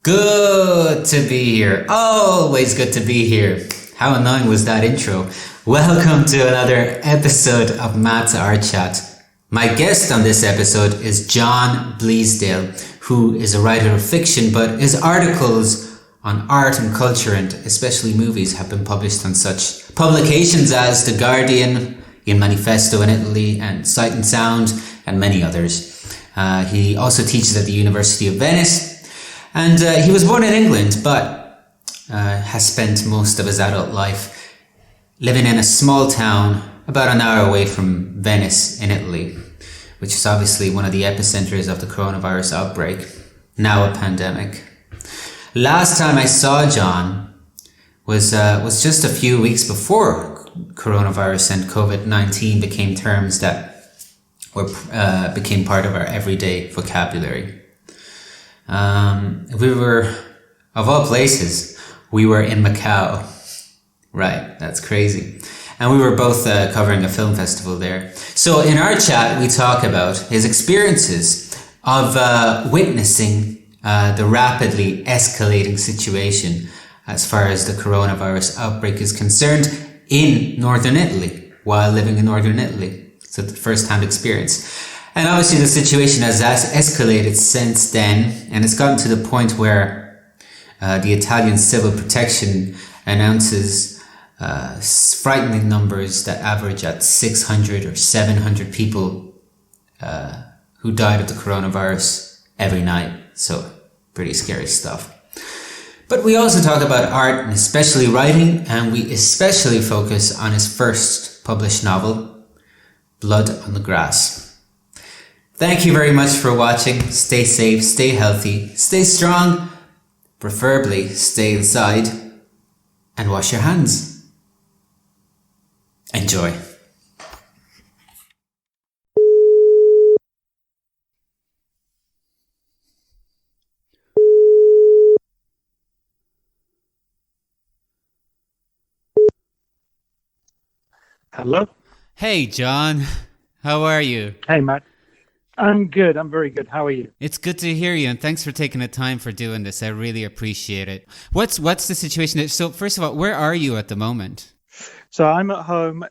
Good to be here. Always good to be here. How annoying was that intro? Welcome to another episode of Matt's Art Chat. My guest on this episode is John Bleasdale, who is a writer of fiction, but his articles on art and culture, and especially movies, have been published on such publications as The Guardian, Il Manifesto in Italy, and Sight and Sound, and many others. He also teaches at the University of Venice. And he was born in England, but has spent most of his adult life living in a small town about an hour away from Venice in Italy, which is obviously one of the epicenters of the coronavirus outbreak, now a pandemic. Last time I saw John was just a few weeks before coronavirus and COVID-19 became terms that became part of our everyday vocabulary. We were, of all places, we were in Macau. Right, that's crazy. And we were both covering a film festival there. So in our chat, we talk about his experiences of witnessing the rapidly escalating situation as far as the coronavirus outbreak is concerned in Northern Italy, while living in Northern Italy. So the first-hand experience. And obviously the situation has escalated since then, and it's gotten to the point where the Italian Civil Protection announces frightening numbers that average at 600 or 700 people who died of the coronavirus every night. So pretty scary stuff. But we also talk about art and especially writing, and we especially focus on his first published novel, Blood on the Grass. Thank you very much for watching. Stay safe, stay healthy, stay strong, preferably stay inside, and wash your hands. Enjoy. Hello? Hey, John. How are you? Hey, Matt. I'm good. I'm very good. How are you? It's good to hear you, and thanks for taking the time for doing this. I really appreciate it. What's the situation? So first of all, where are you at the moment? So I'm at home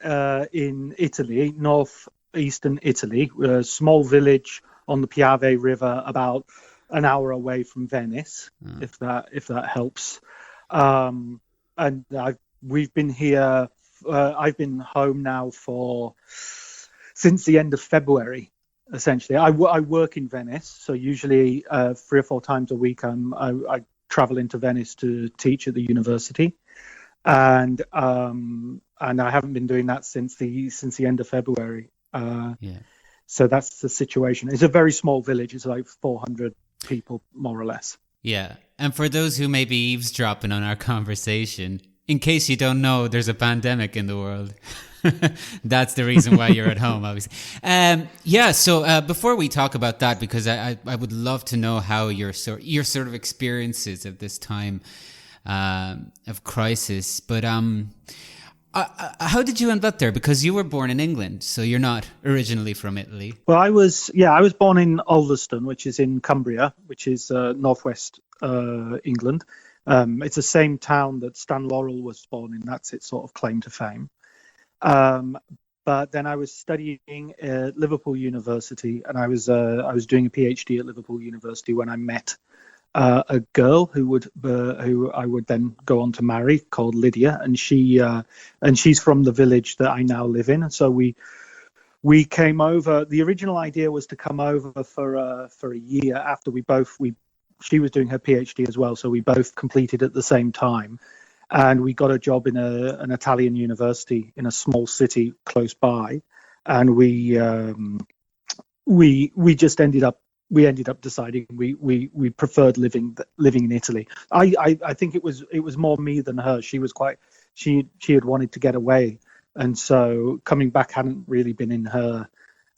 in Italy, northeastern Italy, a small village on the Piave River, about an hour away from Venice, if that helps. And we've been here. I've been home now since the end of February. Essentially, I work in Venice, so usually 3 or 4 times a week I travel into Venice to teach at the university, and I haven't been doing that since the end of February. So that's the situation. It's a very small village. It's like 400 people, more or less. Yeah, and for those who may be eavesdropping on our conversation, in case you don't know, there's a pandemic in the world. That's the reason why you're at home, obviously. So before we talk about that, because I would love to know how your sort of experiences of this time of crisis. But how did you end up there? Because you were born in England, so you're not originally from Italy. Well, I was born in Alderston, which is in Cumbria, which is northwest England. It's the same town that Stan Laurel was born in. That's its sort of claim to fame. But then I was studying at Liverpool University, and I was doing a PhD at Liverpool University when I met a girl who I would then go on to marry, called Lydia, and she's from the village that I now live in. And so we came over. The original idea was to come over for a year after she was doing her PhD as well, so we both completed at the same time. And we got a job in an Italian university in a small city close by, and we just ended up deciding we preferred living in Italy. I think it was more me than her. She had wanted to get away, and so coming back hadn't really been in her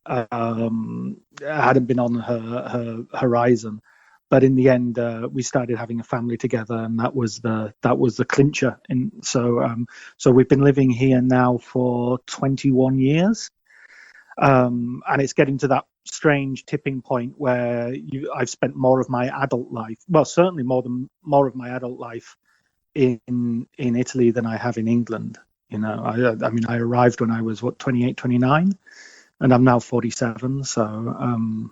hadn't been on her horizon. But in the end, we started having a family together, and that was the clincher. And so we've been living here now for 21 years, and it's getting to that strange tipping point where I've spent more of my adult life, well, certainly more of my adult life in Italy than I have in England. You know, I mean, I arrived when I was 28, 29, and I'm now 47. So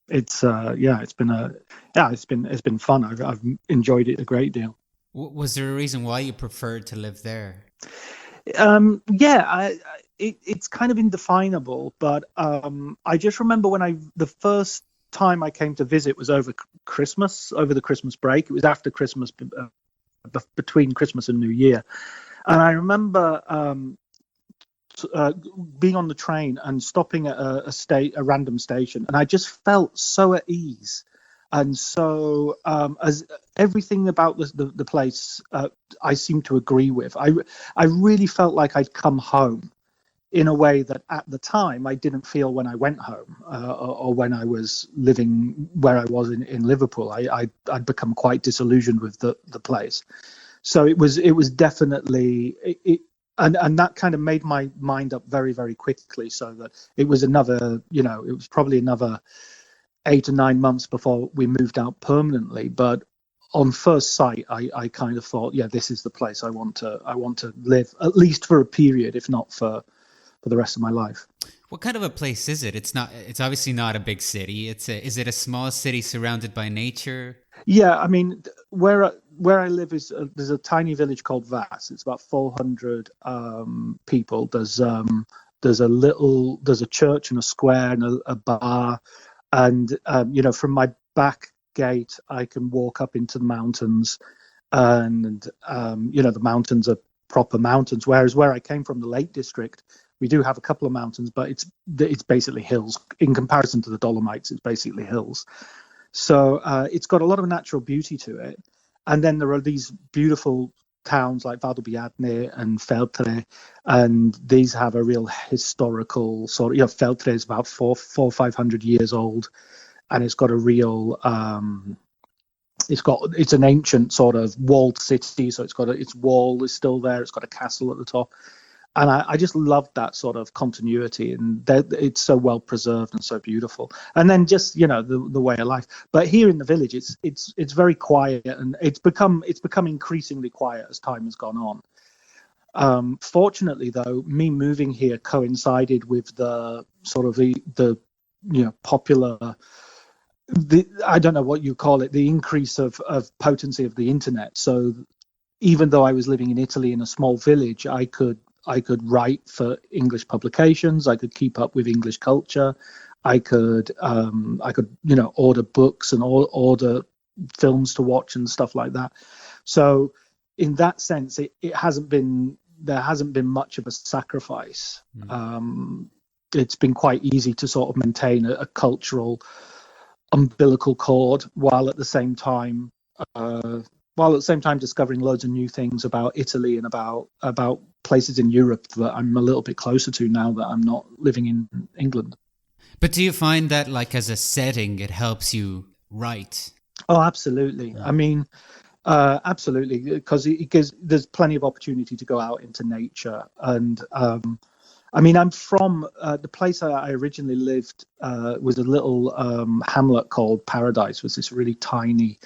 it's it's been fun. I've enjoyed it a great deal. Was there a reason why you preferred to live there? It's kind of indefinable, but I just remember the first time I came to visit was over Christmas, over the Christmas break. It was after Christmas, between Christmas and New Year, and I remember being on the train and stopping at a random station, and I just felt so at ease. And so, as everything about the place, I seem to agree with. I really felt like I'd come home in a way that at the time I didn't feel when I went home, or when I was living where I was in Liverpool. I'd become quite disillusioned with the place. So it was definitely and that kind of made my mind up very, very quickly. So that it was probably another 8 or 9 months before we moved out permanently. But on first sight, I kind of thought, yeah, this is the place I want to live, at least for a period, if not for the rest of my life. What kind of a place is it? It's obviously not a big city. Is it a small city surrounded by nature? Yeah, I mean, where I live there's a tiny village called Vas. It's about 400 people. There's a church and a square and a bar. And, from my back gate, I can walk up into the mountains, and, the mountains are proper mountains. Whereas where I came from, the Lake District, we do have a couple of mountains, but it's basically hills. In comparison to the Dolomites, it's basically hills. So it's got a lot of natural beauty to it. And then there are these beautiful towns like Valdobbiadene and Feltre, and these have a real historical sort of, Feltre is about 400-500 years old, and it's got a real it's an ancient sort of walled city, so its wall is still there, it's got a castle at the top, and I just loved that sort of continuity, and it's so well preserved and so beautiful. And then just the way of life. But here in the village, it's very quiet, and it's become increasingly quiet as time has gone on. Fortunately, though, me moving here coincided with the sort of the popular, I don't know what you call it, the increase of potency of the internet. So even though I was living in Italy in a small village, I could write for English publications. I could keep up with English culture. I could order books and order films to watch and stuff like that. So in that sense, there hasn't been much of a sacrifice. It's been quite easy to sort of maintain a cultural umbilical cord while at the same time discovering loads of new things about Italy and about places in Europe that I'm a little bit closer to now that I'm not living in England. But do you find that, like, as a setting, it helps you write? Oh, absolutely. Yeah. I mean, absolutely, because there's plenty of opportunity to go out into nature. And I mean, I'm from the place I originally lived was a little hamlet called Paradise, was this really tiny,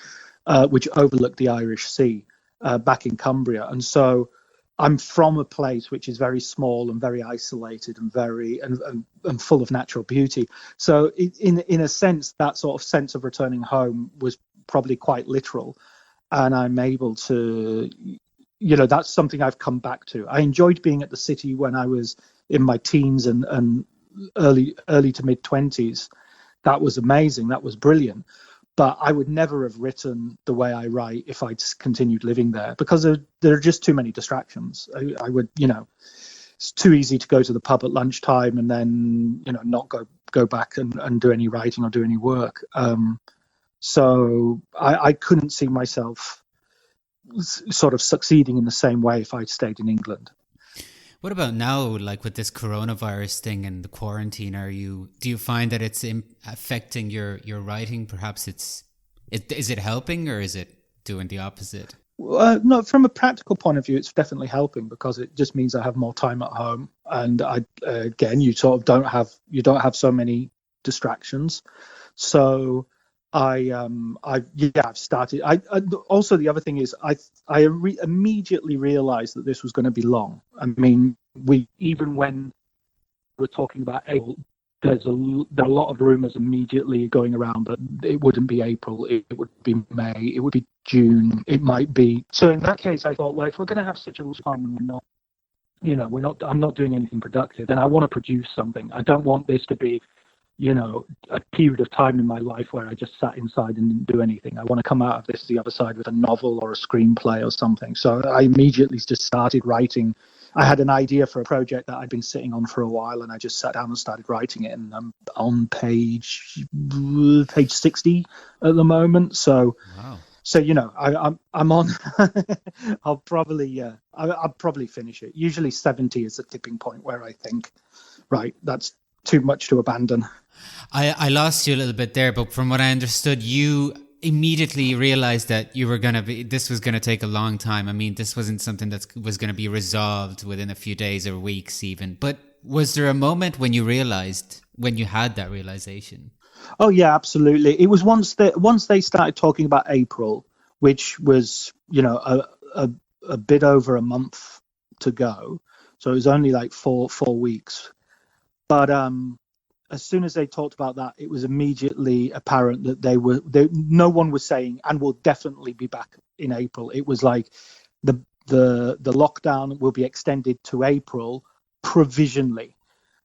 which overlooked the Irish Sea, back in Cumbria. And so I'm from a place which is very small and very isolated and very and full of natural beauty. So in a sense, that sort of sense of returning home was probably quite literal. And I'm able to, that's something I've come back to. I enjoyed being at the city when I was in my teens and early to mid 20s. That was amazing. That was brilliant. But I would never have written the way I write if I'd continued living there, because there are just too many distractions. I would, it's too easy to go to the pub at lunchtime and then, not go back and do any writing or do any work. So I couldn't see myself sort of succeeding in the same way if I'd stayed in England. What about now, like with this coronavirus thing and the quarantine? Do you find that it's affecting your writing? Perhaps is it helping, or is it doing the opposite? No, from a practical point of view, it's definitely helping, because it just means I have more time at home, and you don't have so many distractions. So I've started. Also, the other thing is immediately realized that this was going to be long. I mean, even when we're talking about April, there are a lot of rumors immediately going around that it wouldn't be April, it would be May, it would be June, it might be. So in that case, I thought, well, if we're going to have such a long time, I'm not doing anything productive, then I want to produce something. I don't want this to be, a period of time in my life where I just sat inside and didn't do anything. I want to come out of this the other side with a novel or a screenplay or something. So I immediately just started writing. I had an idea for a project that I'd been sitting on for a while, and I just sat down and started writing it. And I'm on page 60 at the moment. So, wow. So I'm on. I'll probably finish it. Usually 70 is the tipping point where I think, right, that's too much to abandon. I lost you a little bit there, but from what I understood, you immediately realized that this was going to take a long time. I mean, this wasn't something that was going to be resolved within a few days or weeks even. But was there a moment when you had that realization? Oh, yeah, absolutely. It was once they started talking about April, which was, a bit over a month to go. So it was only like four weeks. But as soon as they talked about that, it was immediately apparent that no one was saying, and we'll definitely be back in April. It was like the lockdown will be extended to April provisionally.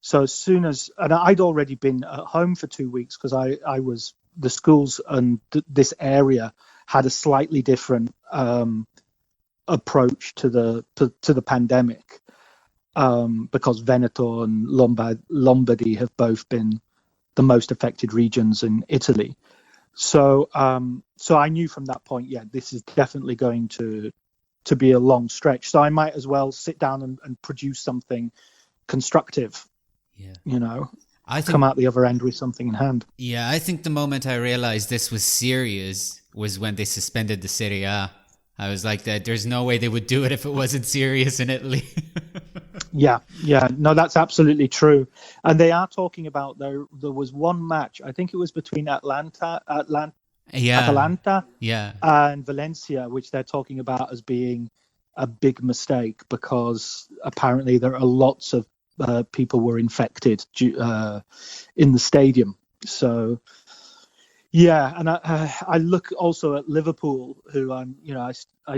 So as soon as, and I'd already been at home for 2 weeks because the schools and this area had a slightly different approach to the pandemic. Because Veneto and Lombardy have both been the most affected regions in Italy. So I knew from that point, yeah, this is definitely going to be a long stretch. So I might as well sit down and produce something constructive. Yeah. I think, come out the other end with something in hand. Yeah, I think the moment I realized this was serious was when they suspended the Serie A. I was like, that there's no way they would do it if it wasn't serious in Italy. Yeah, no, that's absolutely true. And they are talking about there was one match, I think it was between Atalanta and Valencia, which they're talking about as being a big mistake because apparently there are lots of people were infected in the stadium. So yeah, and I look also at Liverpool, who I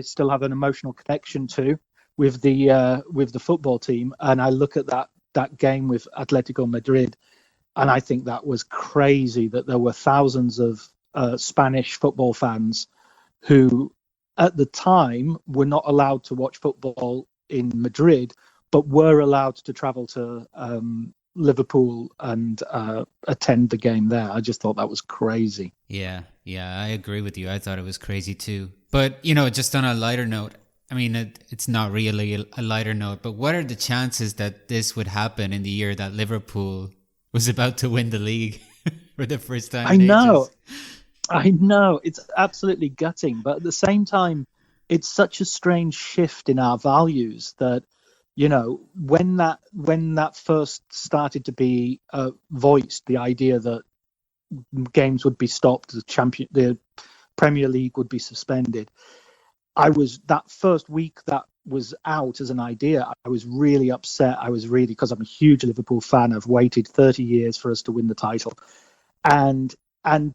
still have an emotional connection to with the football team, and I look at that game with Atletico Madrid, and I think that was crazy that there were thousands of Spanish football fans who, at the time, were not allowed to watch football in Madrid, but were allowed to travel to Liverpool and attend the game there. I just thought that was crazy. Yeah, I agree with you. I thought it was crazy too. But, just on a lighter note, I mean, it's not really a lighter note, but what are the chances that this would happen in the year that Liverpool was about to win the league for the first time in ages? I know. It's absolutely gutting. But at the same time, it's such a strange shift in our values that, when that first started to be voiced, the idea that games would be stopped, the Premier League would be suspended. That first week that was out as an idea, I was really upset. Because I'm a huge Liverpool fan. I've waited 30 years for us to win the title. And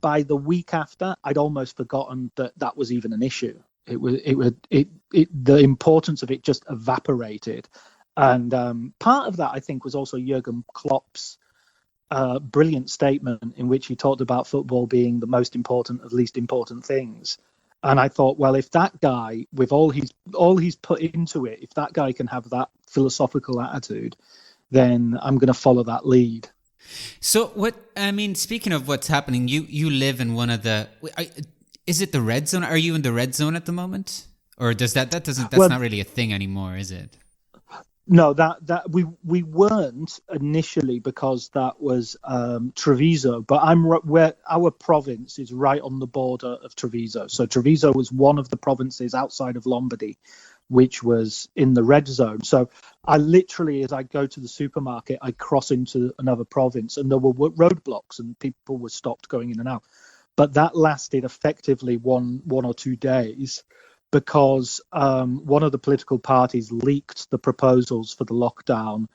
by the week after, I'd almost forgotten that was even an issue. The importance of it just evaporated. And part of that, I think, was also Jurgen Klopp's brilliant statement in which he talked about football being the most important of least important things. And I thought, well, if that guy, with all he's put into it, if that guy can have that philosophical attitude, then I'm going to follow that lead. So speaking of what's happening, you live in one of the, is it the red zone? Are you in the red zone at the moment? Or that's not really a thing anymore, is it? No, that we weren't initially because that was Treviso, but where our province is right on the border of Treviso. So Treviso was one of the provinces outside of Lombardy which was in the red zone. So I literally, as I go to the supermarket, I cross into another province, and there were roadblocks, and people were stopped going in and out. But that lasted effectively one or 2 days, because one of the political parties leaked the proposals for the lockdown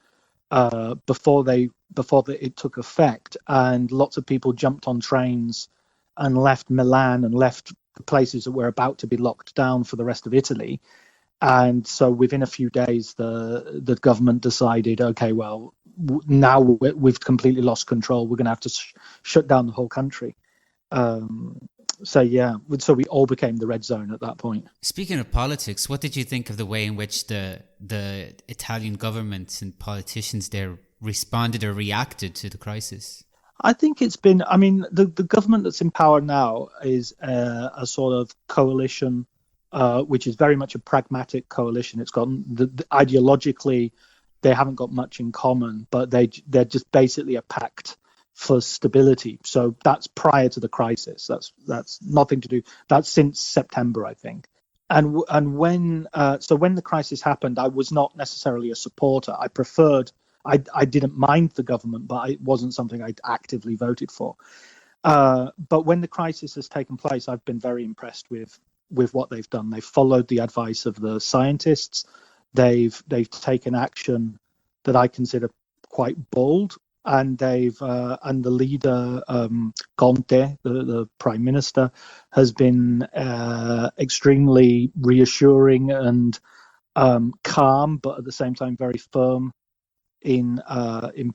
before it took effect, and lots of people jumped on trains and left Milan and left the places that were about to be locked down for the rest of Italy. And so within a few days, the government decided, okay, well, now we've completely lost control. We're going to have to shut down the whole country. So we all became the red zone at that point. Speaking of politics, what did you think of the way in which the Italian government and politicians there responded or reacted to the crisis? I think it's been, I mean, the government that's in power now is a sort of coalition, which is very much a pragmatic coalition. It's got ideologically, they haven't got much in common, but they're just basically a pact for stability. So that's prior to the crisis. That's nothing to do. That's since September, I think. And when the crisis happened, I was not necessarily a supporter. I didn't mind the government, but it wasn't something I'd actively voted for. But when the crisis has taken place, I've been very impressed with what they've done. They've followed the advice of the scientists. They've taken action that I consider quite bold, and the leader Conte, the prime minister, has been extremely reassuring and calm, but at the same time very firm in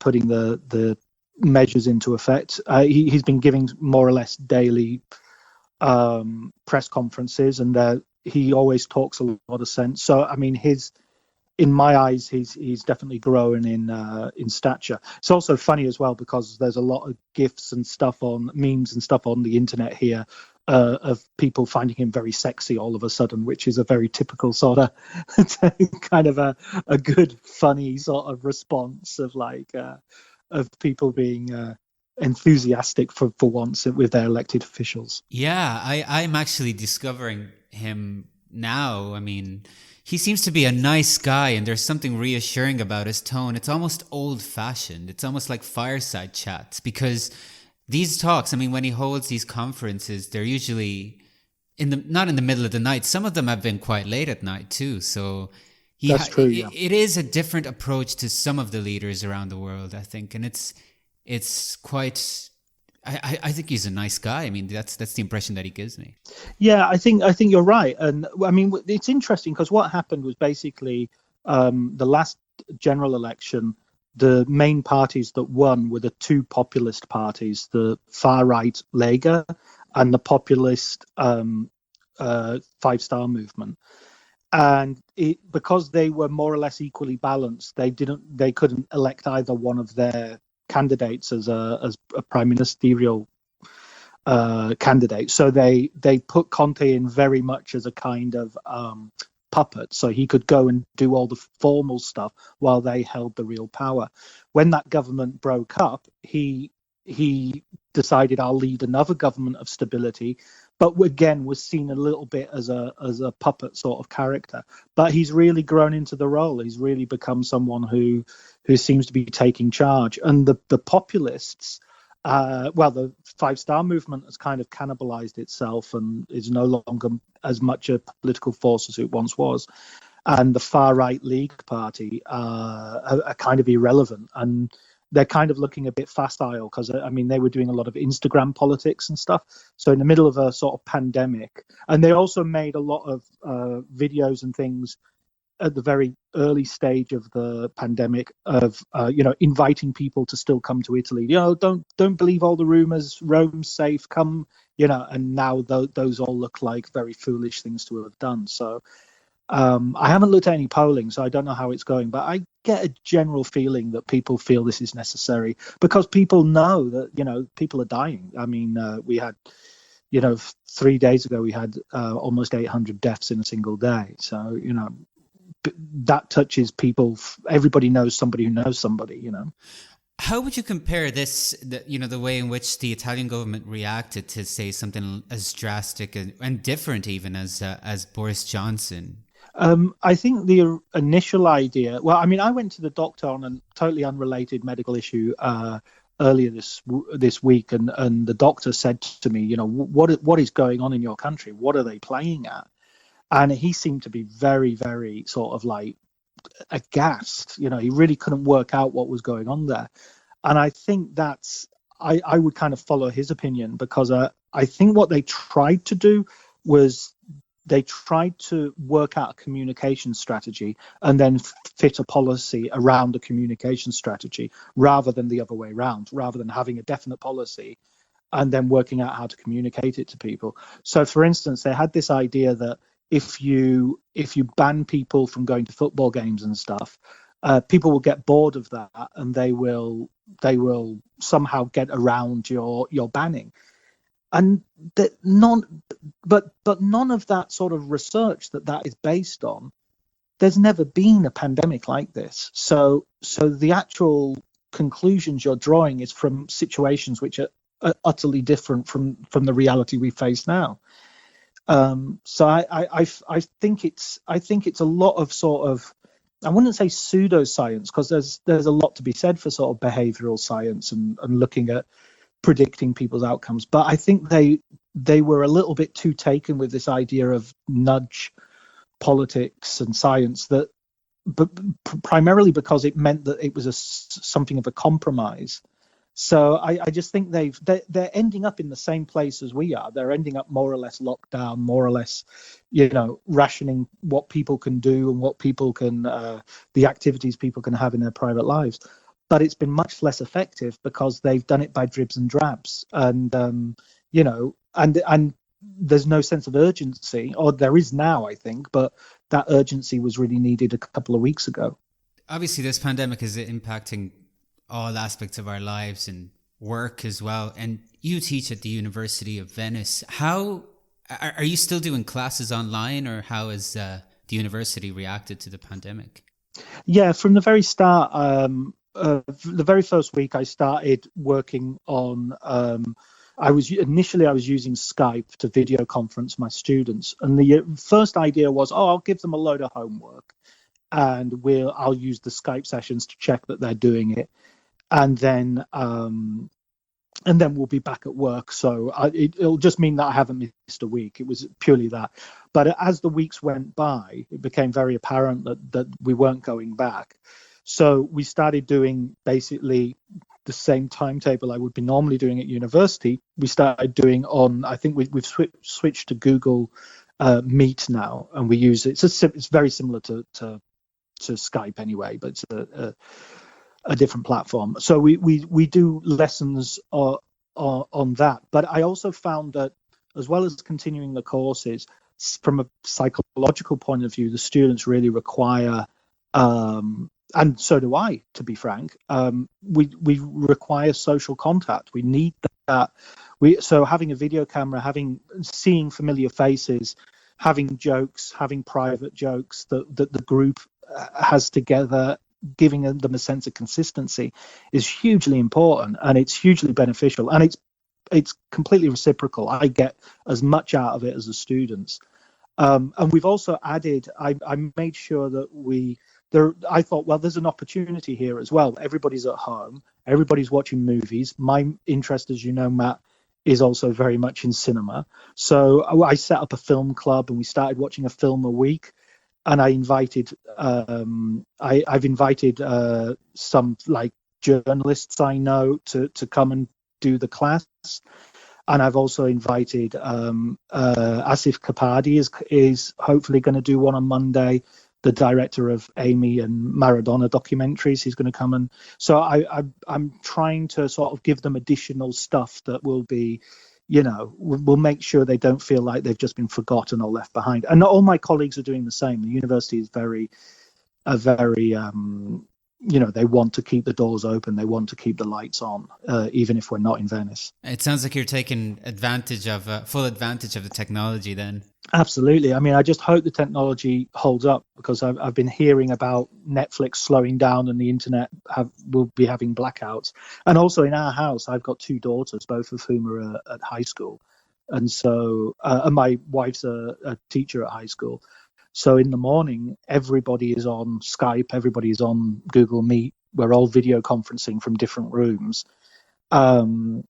putting the measures into effect. He's been giving more or less daily press conferences, and he always talks a lot of sense. So I mean, in my eyes, he's definitely growing in stature. It's also funny as well, because there's a lot of gifs and memes and stuff on the internet here of people finding him very sexy all of a sudden, which is a very typical sort of kind of a good, funny sort of response of people being enthusiastic for once with their elected officials. Yeah, I'm actually discovering him now. I mean, he seems to be a nice guy, and there's something reassuring about his tone. It's almost old-fashioned. It's almost like fireside chats, because these talks, I mean, when he holds these conferences, they're usually not in the middle of the night. Some of them have been quite late at night too. So that's true. Yeah. It is a different approach to some of the leaders around the world, I think, and it's quite. I think he's a nice guy. I mean, that's the impression that he gives me. Yeah, I think you're right, and I mean, it's interesting because what happened was basically the last general election. The main parties that won were the two populist parties, the far-right Lega and the populist Five Star Movement. And because they were more or less equally balanced, they couldn't elect either one of their candidates as a prime ministerial candidate. So they put Conte in very much as a kind of puppet, so he could go and do all the formal stuff while they held the real power. When that government broke up, he decided, I'll lead another government of stability, but again was seen a little bit as a puppet sort of character. But he's really grown into the role. He's really become someone who seems to be taking charge. And the populists, the Five Star Movement has kind of cannibalized itself and is no longer as much a political force as it once was. And the far-right League Party are kind of irrelevant. And they're kind of looking a bit facile because, I mean, they were doing a lot of Instagram politics and stuff. So in the middle of a sort of pandemic, and they also made a lot of videos and things at the very early stage of the pandemic of, inviting people to still come to Italy. Don't believe all the rumors. Rome's safe. Come, and now those all look like very foolish things to have done. So I haven't looked at any polling, so I don't know how it's going, but I get a general feeling that people feel this is necessary because people know that, people are dying. I mean, we had, 3 days ago, we had almost 800 deaths in a single day. So, that touches people. Everybody knows somebody who knows somebody, How would you compare this, the way in which the Italian government reacted to, say, something as drastic and different even as Boris Johnson? I think the initial idea. Well, I mean, I went to the doctor on a totally unrelated medical issue earlier this week, and the doctor said to me, what is going on in your country? What are they playing at? And he seemed to be very, very sort of like aghast. He really couldn't work out what was going on there. And I think I would kind of follow his opinion, because I think what they tried to do was they tried to work out a communication strategy and then fit a policy around the communication strategy, rather than the other way around, rather than having a definite policy and then working out how to communicate it to people. So, for instance, they had this idea that if you ban people from going to football games and stuff, people will get bored of that, and they will somehow get around your banning. And but none of that sort of research that is based on. There's never been a pandemic like this. So the actual conclusions you're drawing is from situations which are utterly different from the reality we face now. So I think it's a lot of sort of, I wouldn't say pseudoscience, because there's a lot to be said for sort of behavioral science and looking at predicting people's outcomes. But I think they were a little bit too taken with this idea of nudge politics and science, but primarily because it meant that it was something of a compromise. So I just think they're ending up in the same place as we are. They're ending up more or less locked down, more or less, rationing what people can do and what people can, the activities people can have in their private lives. But it's been much less effective because they've done it by dribs and drabs, and and there's no sense of urgency, or there is now, I think, but that urgency was really needed a couple of weeks ago. Obviously, this pandemic is impacting all aspects of our lives and work as well. And you teach at the University of Venice. How are you still doing classes online, or how has the university reacted to the pandemic? Yeah, from the very start, the very first week I started working on. I was using Skype to video conference my students, and the first idea was, I'll give them a load of homework, and I'll use the Skype sessions to check that they're doing it, and then we'll be back at work. So it'll just mean that I haven't missed a week. It was purely that. But as the weeks went by, it became very apparent that we weren't going back. So we started doing basically the same timetable I would be normally doing at university. We started doing on, I think we've switched to Google Meet now, and we use it. It's very similar to Skype anyway, but it's a different platform. So we do lessons on that. But I also found that, as well as continuing the courses, from a psychological point of view, the students really require, and so do I, to be frank, we require social contact. We need that. So having a video camera, seeing familiar faces, having jokes, having private jokes that the group has together, giving them a sense of consistency is hugely important, and it's hugely beneficial, and it's completely reciprocal. I get as much out of it as the students. And we've also added, I made sure that I thought, well, there's an opportunity here as well. Everybody's at home, everybody's watching movies. My interest, as you know, Matt, is also very much in cinema. So I set up a film club, and we started watching a film a week. And I invited, I've invited some like journalists I know to come and do the class. And I've also invited Asif Kapadi is hopefully going to do one on Monday. The director of Amy and Maradona documentaries, he's going to come. And so I'm trying to sort of give them additional stuff that will be, we'll make sure they don't feel like they've just been forgotten or left behind. And not all my colleagues are doing the same. The university is very, they want to keep the doors open. They want to keep the lights on, even if we're not in Venice. It sounds like you're taking full advantage of the technology then. Absolutely. I mean, I just hope the technology holds up, because I've been hearing about Netflix slowing down and the internet will be having blackouts. And also in our house, I've got two daughters, both of whom are at high school. And so, and my wife's a teacher at high school. So in the morning, everybody is on Skype, everybody is on Google Meet. We're all video conferencing from different rooms. So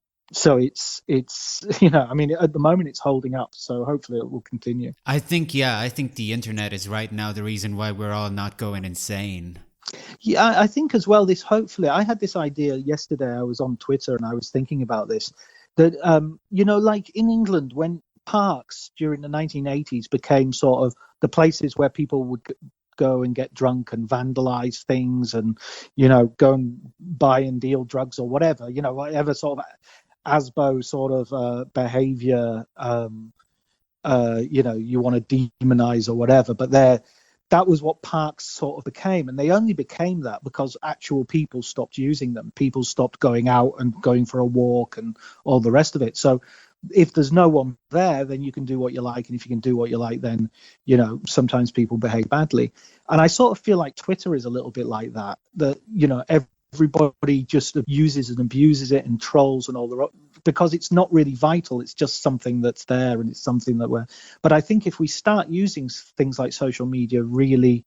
it's I mean, at the moment it's holding up. So hopefully it will continue. I think the internet is right now the reason why we're all not going insane. Yeah, I think as well, hopefully, I had this idea yesterday. I was on Twitter and I was thinking about this, that, like in England, when parks during the 1980s became sort of the places where people would go and get drunk and vandalize things and, go and buy and deal drugs or whatever, whatever sort of ASBO sort of behavior, you want to demonize or whatever, but that was what parks sort of became. And they only became that because actual people stopped using them. People stopped going out and going for a walk and all the rest of it. So if there's no one there, then you can do what you like. And if you can do what you like, then, sometimes people behave badly. And I sort of feel like Twitter is a little bit like that, everybody just uses and abuses it and trolls and all because it's not really vital. It's just something that's there, and it's something that but I think if we start using things like social media really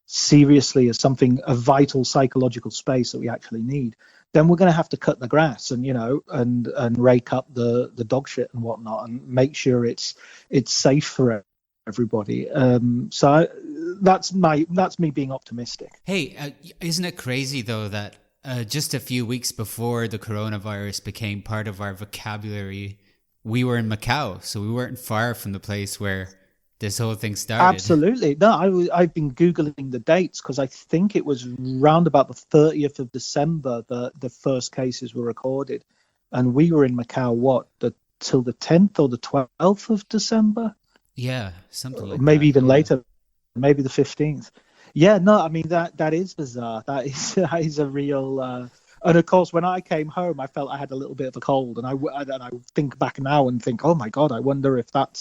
seriously as a vital psychological space that we actually need, then we're going to have to cut the grass and, and rake up the dog shit and whatnot and make sure it's safe for everybody. So that's me being optimistic. Hey, isn't it crazy though that just a few weeks before the coronavirus became part of our vocabulary, we were in Macau, so we weren't far from the place where this whole thing started. Absolutely. No, I've been Googling the dates because I think it was round about the 30th of December that the first cases were recorded. And we were in Macau, till the 10th or the 12th of December? Yeah, something like maybe that. Even later, maybe the 15th. Yeah, no, I mean, that is bizarre. That is a real... and of course, when I came home, I felt I had a little bit of a cold, and I think back now and think, oh my God, I wonder if that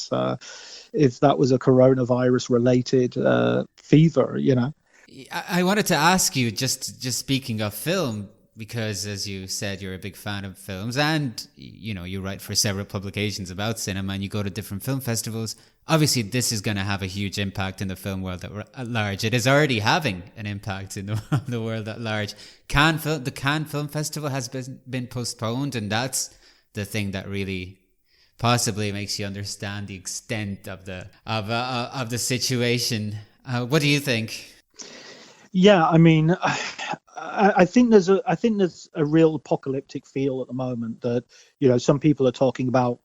was a coronavirus-related fever, I wanted to ask you, just speaking of film, because as you said, you're a big fan of films, and you write for several publications about cinema, and you go to different film festivals. Obviously, this is going to have a huge impact in the film world at large. It is already having an impact in the world at large. The Cannes Film Festival has been postponed, and that's the thing that really possibly makes you understand the extent of the situation. What do you think? Yeah, I mean, I think there's a real apocalyptic feel at the moment that some people are talking about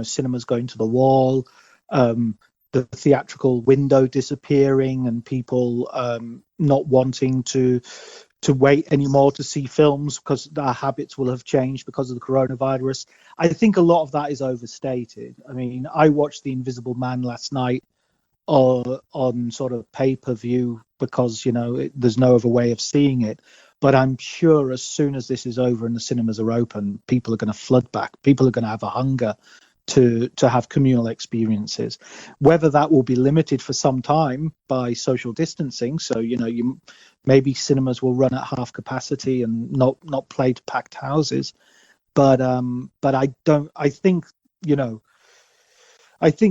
cinemas going to the wall, the theatrical window disappearing, and people not wanting to wait anymore to see films because our habits will have changed because of the coronavirus. I think a lot of that is overstated. I mean, I watched The Invisible Man last night on sort of pay-per-view because there's no other way of seeing it, but I'm sure as soon as this is over and the cinemas are open, people are going to flood back. People are going to have a hunger to have communal experiences, whether that will be limited for some time by social distancing. So maybe cinemas will run at half capacity and not play to packed houses, but I think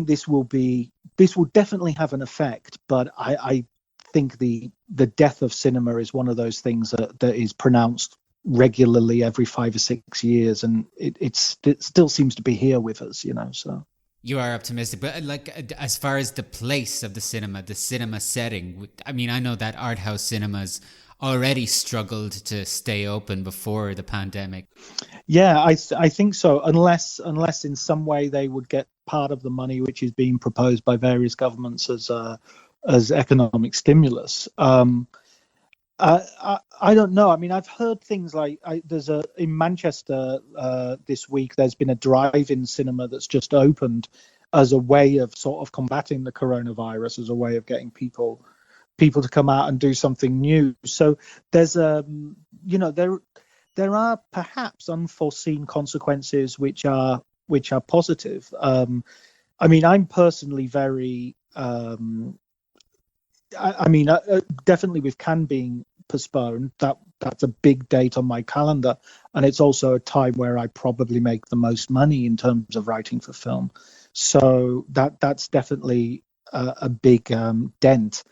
this will definitely have an effect, but I think the death of cinema is one of those things that is pronounced regularly every 5 or 6 years, and it still seems to be here with us, so. You are optimistic, but like as far as the place of the cinema setting, I mean, I know that art house cinemas already struggled to stay open before the pandemic. Yeah, I think so, unless in some way they would get part of the money which is being proposed by various governments as economic stimulus. I don't know. I mean, I've heard things like in Manchester this week, there's been a drive-in cinema that's just opened as a way of sort of combating the coronavirus, as a way of getting people to come out and do something new. So there's there are perhaps unforeseen consequences which are positive. I mean, I'm personally very definitely with Cannes being postponed, that's a big date on my calendar, and it's also a time where I probably make the most money in terms of writing for film. So that's definitely a big dent.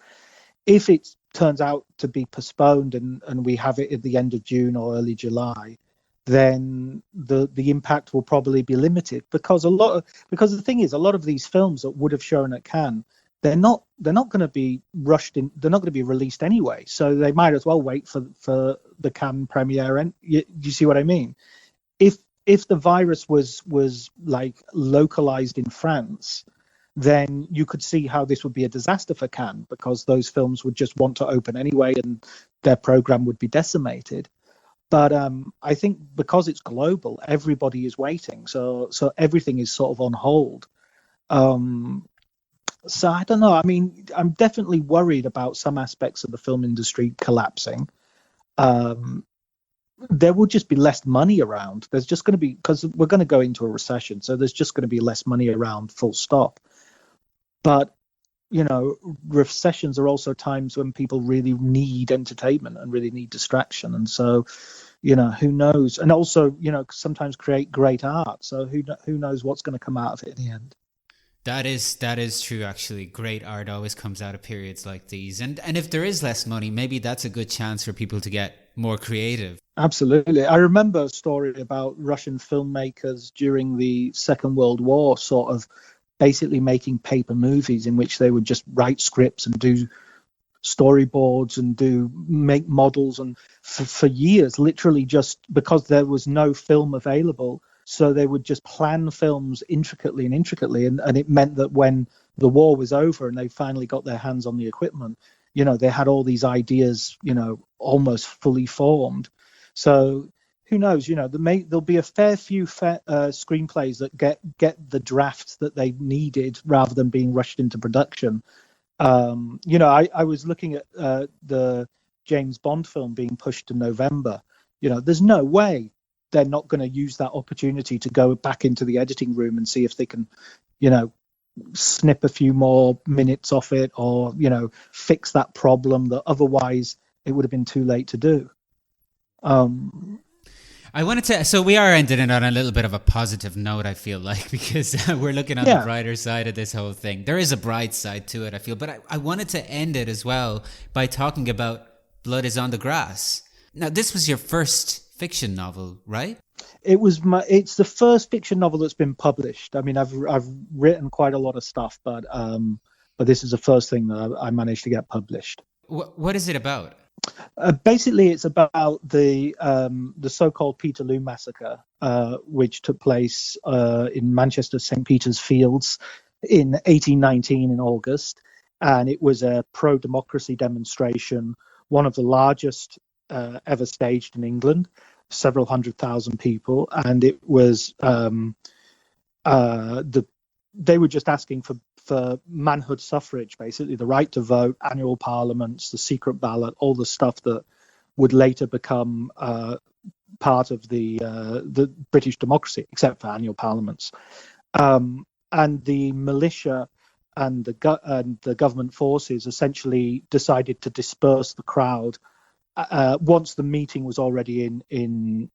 If it turns out to be postponed and we have it at the end of June or early July, then the impact will probably be limited, because the thing is, a lot of these films that would have shown at Cannes, they're not going to be rushed in. They're not going to be released anyway, so they might as well wait for the Cannes premiere. And you see what I mean? If the virus was like localized in France, then you could see how this would be a disaster for Cannes, because those films would just want to open anyway and their program would be decimated. But I think because it's global, everybody is waiting, so everything is sort of on hold. So I don't know. I mean, I'm definitely worried about some aspects of the film industry collapsing. There will just be less money around. There's just going to be, because we're going to go into a recession, so there's just going to be less money around, full stop. But recessions are also times when people really need entertainment and really need distraction, and so who knows? And also, sometimes create great art. So who knows what's going to come out of it in the end? That is true, actually. Great art always comes out of periods like these. And if there is less money, maybe that's a good chance for people to get more creative. Absolutely. I remember a story about Russian filmmakers during the Second World War sort of basically making paper movies in which they would just write scripts and do storyboards and make models, and for years, literally, just because there was no film available. So they would just plan films intricately, and it meant that when the war was over and they finally got their hands on the equipment, they had all these ideas, almost fully formed. So who knows? There'll be a fair few screenplays that get the drafts that they needed rather than being rushed into production. I was looking at the James Bond film being pushed to November. There's no way they're not going to use that opportunity to go back into the editing room and see if they can, snip a few more minutes off it, or, fix that problem that otherwise it would have been too late to do. So we are ending it on a little bit of a positive note, I feel like, because we're looking on the brighter side of this whole thing. There is a bright side to it, I feel. But I wanted to end it as well by talking about Blood is on the Grass. Now, this was your first fiction novel, right? It's the first fiction novel that's been published. I mean, I've written quite a lot of stuff, but this is the first thing that I managed to get published. What is it about? Basically, it's about the so-called Peterloo Massacre, which took place in Manchester St. Peter's Fields in 1819 in August, and it was a pro-democracy demonstration, one of the largest ever staged in England, several 100,000 people, and it was they were just asking for manhood suffrage, basically the right to vote, annual parliaments, the secret ballot, all the stuff that would later become part of the British democracy, except for annual parliaments. And the militia and the government forces essentially decided to disperse the crowd once the meeting was already in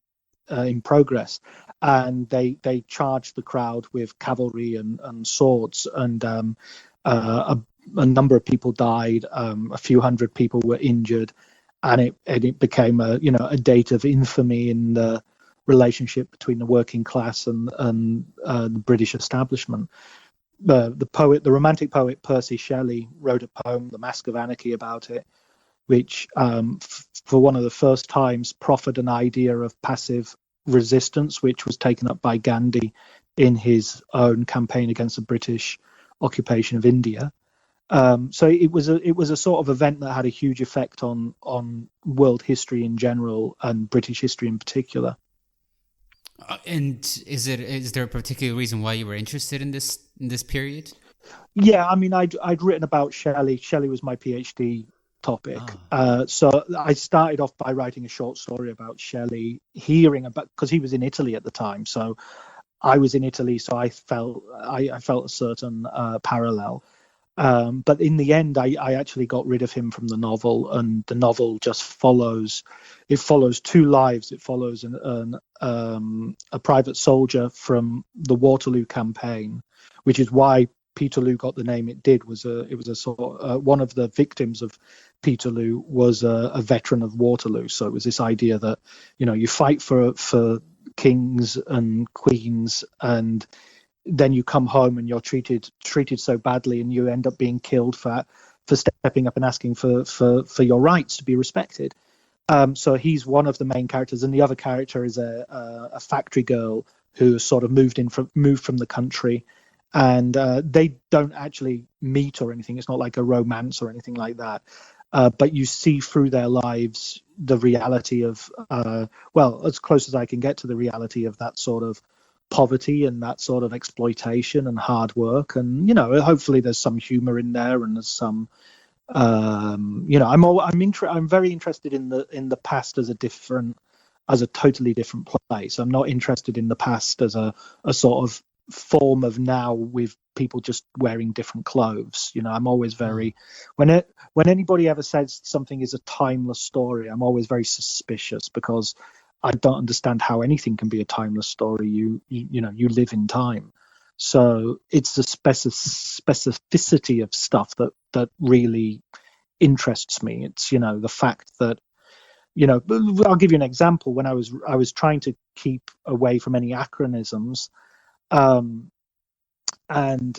progress, and they charged the crowd with cavalry and swords, and a number of people died, a few hundred people were injured, and it became a date of infamy in the relationship between the working class and the British establishment. The romantic poet Percy Shelley wrote a poem, The Mask of Anarchy, about it, which for one of the first times proffered an idea of passive resistance, which was taken up by Gandhi in his own campaign against the British occupation of India. So it was a sort of event that had a huge effect on world history in general and British history in particular. And is there a particular reason why you were interested in this period? Yeah, I mean, I'd written about Shelley. Shelley was my PhD topic. So I started off by writing a short story about Shelley, hearing about, because he was in Italy at the time. So I was in Italy, so I felt a certain parallel. But in the end, I actually got rid of him from the novel, and the novel just follows two lives. It follows a private soldier from the Waterloo campaign, which is why Peterloo got the name it did was it was a sort of, one of the victims of Peterloo was a veteran of Waterloo. So it was this idea that, you know, you fight for kings and queens, and then you come home and you're treated so badly, and you end up being killed for stepping up and asking for your rights to be respected. So he's one of the main characters, and the other character is a factory girl who sort of moved from the country, and they don't actually meet or anything. It's not like a romance or anything like that. But you see through their lives the reality of, well, as close as I can get to the reality of that sort of poverty and that sort of exploitation and hard work. And, you know, hopefully there's some humor in there, and there's some, you know, I'm very interested in the past as a totally different place. I'm not interested in the past as a sort of form of now with people just wearing different clothes. You know, I'm always very, when anybody ever says something is a timeless story, I'm always very suspicious, because I don't understand how anything can be a timeless story. You know, you live in time. So it's the specificity of stuff that really interests me. It's, you know, the fact that, you know, I'll give you an example. When I was trying to keep away from any acronyms, and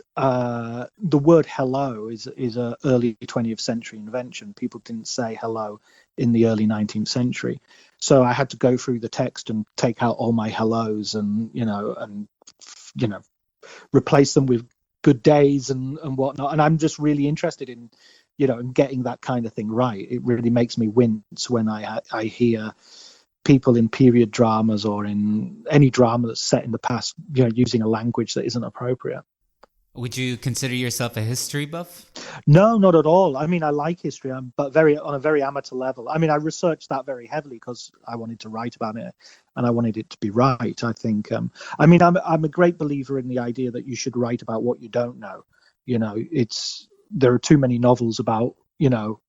the word hello is a early 20th century invention. People didn't say hello in the early 19th century. So I had to go through the text and take out all my hellos and replace them with good days and whatnot. And I'm just really interested in, you know, in getting that kind of thing right. It really makes me wince when I hear people in period dramas or in any drama that's set in the past, you know, using a language that isn't appropriate. Would you consider yourself a history buff? No, not at all. I mean, I like history, but on a very amateur level. I mean, I researched that very heavily because I wanted to write about it, and I wanted it to be right. I think. I mean, I'm a great believer in the idea that you should write about what you don't know. You know, there are too many novels about, you know,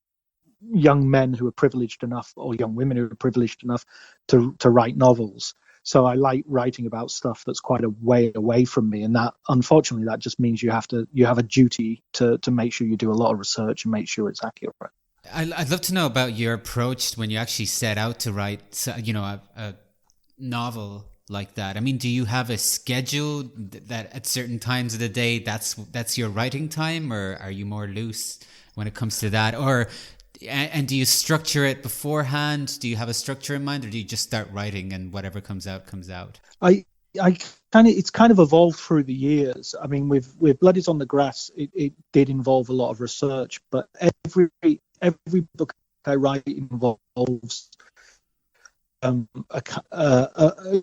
young men who are privileged enough, or young women who are privileged enough to write novels. So I like writing about stuff that's quite a way away from me, and that, unfortunately, that just means you have a duty to make sure you do a lot of research and make sure it's accurate. I'd love to know about your approach when you actually set out to write, you know, a novel like that. I mean, do you have a schedule that at certain times of the day that's your writing time, or are you more loose when it comes to that? And do you structure it beforehand? Do you have a structure in mind, or do you just start writing and whatever comes out comes out? It's kind of evolved through the years. I mean, with Blood is on the Grass, it did involve a lot of research, but every book I write involves a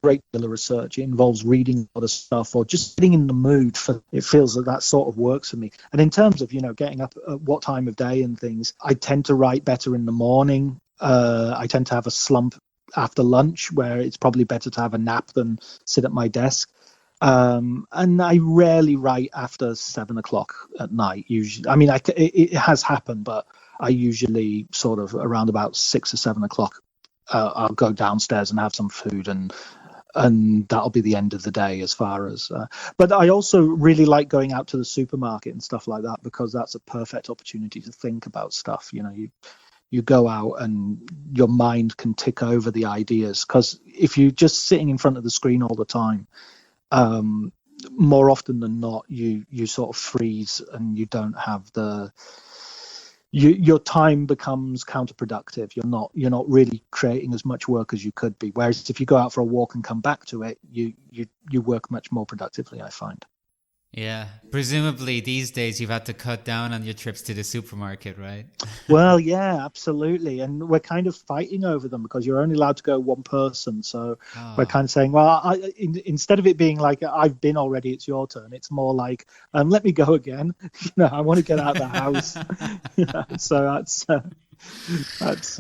great deal of research. It involves reading a lot of stuff, or just getting in the mood for it. Feels that sort of works for me. And in terms of, you know, getting up at what time of day and things, I tend to write better in the morning. I tend to have a slump after lunch, where it's probably better to have a nap than sit at my desk. And I rarely write after 7 o'clock at night. Usually, I mean, it has happened, but I usually sort of around about 6 or 7 o'clock. I'll go downstairs and have some food, and that'll be the end of the day as far as. But I also really like going out to the supermarket and stuff like that, because that's a perfect opportunity to think about stuff. You know, you go out and your mind can tick over the ideas, because if you're just sitting in front of the screen all the time, more often than not, you sort of freeze, and you don't have your time becomes counterproductive. You're not really creating as much work as you could be. Whereas if you go out for a walk and come back to it, you work much more productively, I find. Yeah. Presumably these days you've had to cut down on your trips to the supermarket, right? Well, yeah, absolutely. And we're kind of fighting over them, because you're only allowed to go one person. So we're kind of saying, well, instead of it being like, I've been already, it's your turn, it's more like, let me go again. You know, I want to get out of the house. So that's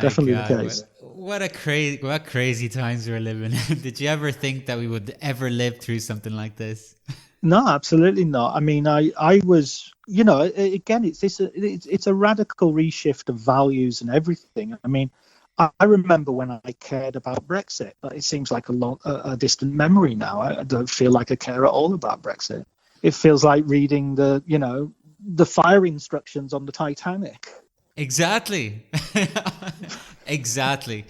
definitely God, the case. What crazy times we're living in. Did you ever think that we would ever live through something like this? No, absolutely not. I mean, I was, you know, again, it's a radical reshift of values and everything. I mean, I remember when I cared about Brexit, but it seems like a distant memory now. I don't feel like I care at all about Brexit. it feels like reading the fire instructions on the Titanic. Exactly. Exactly.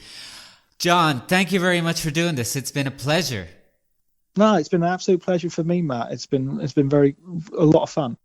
John, thank you very much for doing this. It's been a pleasure. No, it's been an absolute pleasure for me, Matt. It's been a lot of fun.